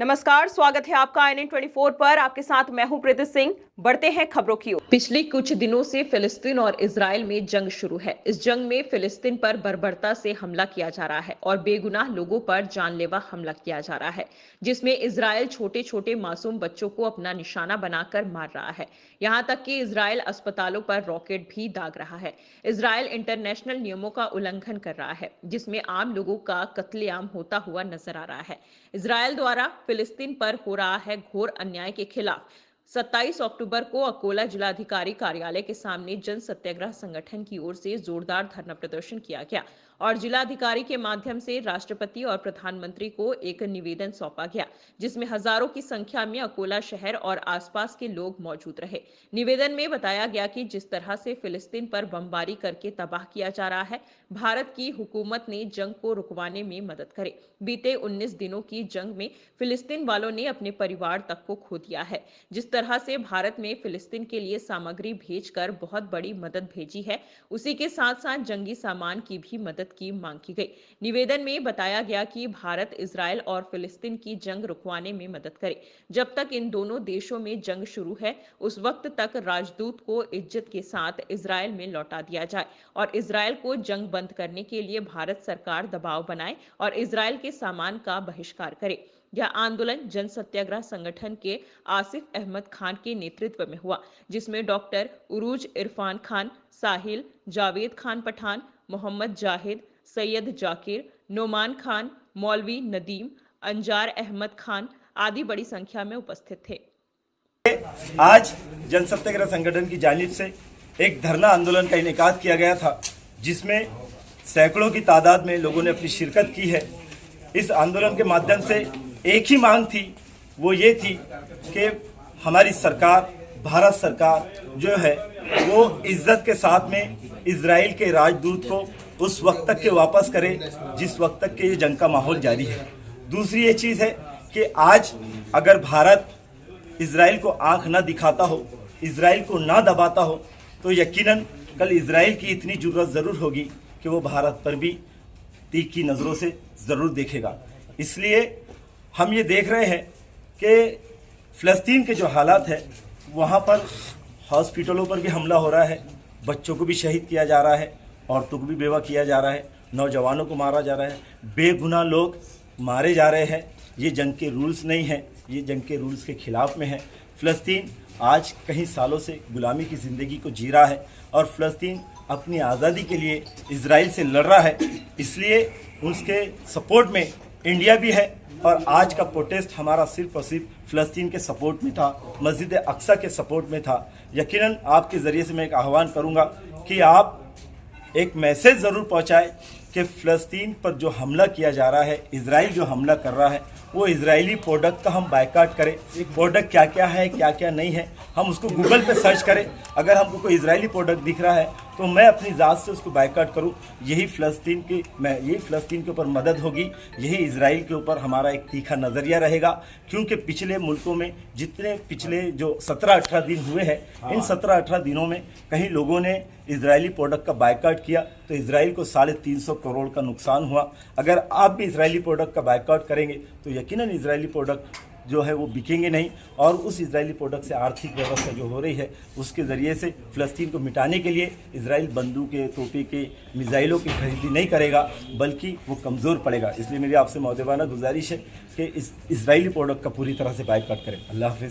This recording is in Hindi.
नमस्कार, स्वागत है आपका INN24 पर। आपके साथ मैं हूं प्रीति सिंह। बढ़ते हैं खबरों की ओर। पिछले कुछ दिनों से फिलिस्तीन और इजराइल में जंग शुरू है। इस जंग में फिलिस्तीन पर बर्बरता से हमला किया जा रहा है और बेगुनाह लोगों पर जानलेवा हमला किया जा रहा है, जिसमें इजराइल छोटे छोटे मासूम बच्चों को अपना निशाना बनाकर मार रहा है। यहाँ तक कि इजराइल अस्पतालों पर रॉकेट भी दाग रहा है। इजराइल इंटरनेशनल नियमों का उल्लंघन कर रहा है, जिसमें आम लोगों का कत्लेआम होता हुआ नजर आ रहा है। इजराइल द्वारा फिलिस्तीन पर हो रहा है घोर अन्याय के खिलाफ 27 अक्टूबर को अकोला जिलाधिकारी कार्यालय के सामने जन सत्याग्रह संगठन की ओर से जोरदार धरना प्रदर्शन किया गया और जिलाधिकारी के माध्यम से राष्ट्रपति और प्रधानमंत्री को एक निवेदन सौंपा गया, जिसमें हजारों की संख्या में अकोला शहर और आसपास के लोग मौजूद रहे। निवेदन में बताया गया कि जिस तरह से फिलिस्तीन पर बमबारी करके तबाह किया जा रहा है, भारत की हुकूमत ने जंग को रुकवाने में मदद करे। बीते 19 दिनों की जंग में फिलिस्तीन वालों ने अपने परिवार तक को खो दिया है। जिस तरह से भारत में फिलिस्तीन के लिए सामग्री भेजकर बहुत बड़ी मदद भेजी है, उसी के साथ साथ जंगी सामान की भी मदद की मांग की गई। निवेदन में बताया गया कि भारत इजराइल और फिलिस्तीन की जंग रुकवाने में मदद करे। जब तक इन दोनों देशों में जंग शुरू है, उस वक्त तक राजदूत को इज्जत के साथ इजराइल में लौटा दिया जाए और इजराइल को जंग बंद करने के लिए भारत सरकार दबाव बनाए और इजराइल के सामान का बहिष्कार करे। यह आंदोलन जन सत्याग्रह संगठन के आसिफ अहमद खान के नेतृत्व में हुआ, जिसमें डॉक्टर उरूज इरफान खान, साहिल, जावेद खान पठान, मोहम्मद जाहिद, सैयद जाकिर, नोमान खान, मौलवी नदीम, अंजार अहमद खान आदि बड़ी संख्या में उपस्थित थे। आज जन सत्याग्रह संगठन की जानिब से एक धरना आंदोलन का इनेकाद किया गया था, जिसमें सैकड़ों की तादाद में लोगों ने अपनी शिरकत की है। इस आंदोलन के माध्यम से एक ही मांग थी, वो ये थी कि हमारी सरकार, भारत सरकार जो है वो इज्जत के साथ में इजराइल के राजदूत को उस वक्त तक के वापस करे जिस वक्त तक के ये जंग का माहौल जारी है। दूसरी ये चीज़ है कि आज अगर भारत इजराइल को आंख ना दिखाता हो, इजराइल को ना दबाता हो, तो यकीनन कल इजराइल की इतनी जरूरत ज़रूर होगी कि वो भारत पर भी तीखी नज़रों से ज़रूर देखेगा। इसलिए हम ये देख रहे हैं कि फ़लस्तीन के जो हालात है, वहाँ पर हॉस्पिटलों पर भी हमला हो रहा है, बच्चों को भी शहीद किया जा रहा है, औरतों को भी बेवा किया जा रहा है, नौजवानों को मारा जा रहा है, बेगुनाह लोग मारे जा रहे हैं। ये जंग के रूल्स नहीं हैं, ये जंग के रूल्स के खिलाफ में है। फ़लस्तीन आज कई सालों से गुलामी की ज़िंदगी को जी रहा है और फ़लस्तीन अपनी आज़ादी के लिए इजराइल से लड़ रहा है। इसलिए उसके सपोर्ट में इंडिया भी है और आज का प्रोटेस्ट हमारा सिर्फ और सिर्फ फ़लस्तीन के सपोर्ट में था, मस्जिद अक्सा के सपोर्ट में था। यकीनन आपके ज़रिए से मैं एक आह्वान करूँगा कि आप एक मैसेज ज़रूर पहुँचाएं कि फ़लस्तीन पर जो हमला किया जा रहा है, इजराइल जो हमला कर रहा है, वो इजरायली प्रोडक्ट का हम बायकॉट करें। एक प्रोडक्ट क्या क्या है, क्या क्या नहीं है, हम उसको गूगल पे सर्च करें। अगर हमको कोई इजरायली प्रोडक्ट दिख रहा है तो मैं अपनी ज़ात से उसको बायकॉट करूं। यही फ़लस्तीन के ऊपर मदद होगी, यही इजराइल के ऊपर हमारा एक तीखा नज़रिया रहेगा। क्योंकि पिछले मुल्कों में जितने पिछले जो 17-18 दिन हुए हैं, इन 17-18 दिनों में कहीं लोगों ने इजरायली प्रोडक्ट का बायकॉट किया तो इजराइल को 350 करोड़ का नुकसान हुआ। अगर आप भी इजरायली प्रोडक्ट का बायकॉट करेंगे तो यकीनन इजरायली प्रोडक्ट जो है वो बिकेंगे नहीं और उस इजरायली प्रोडक्ट से आर्थिक व्यवस्था जो हो रही है, उसके ज़रिए से फ़लस्तीन को मिटाने के लिए इजराइल बंदूकें, तोपे के, मिसाइलों की खरीदी नहीं करेगा, बल्कि वो कमज़ोर पड़ेगा। इसलिए मेरी आपसे मौदेबाना गुजारिश है कि इस इजरायली प्रोडक्ट का पूरी तरह से बायकॉट करें। अल्लाह हाफ़िज़।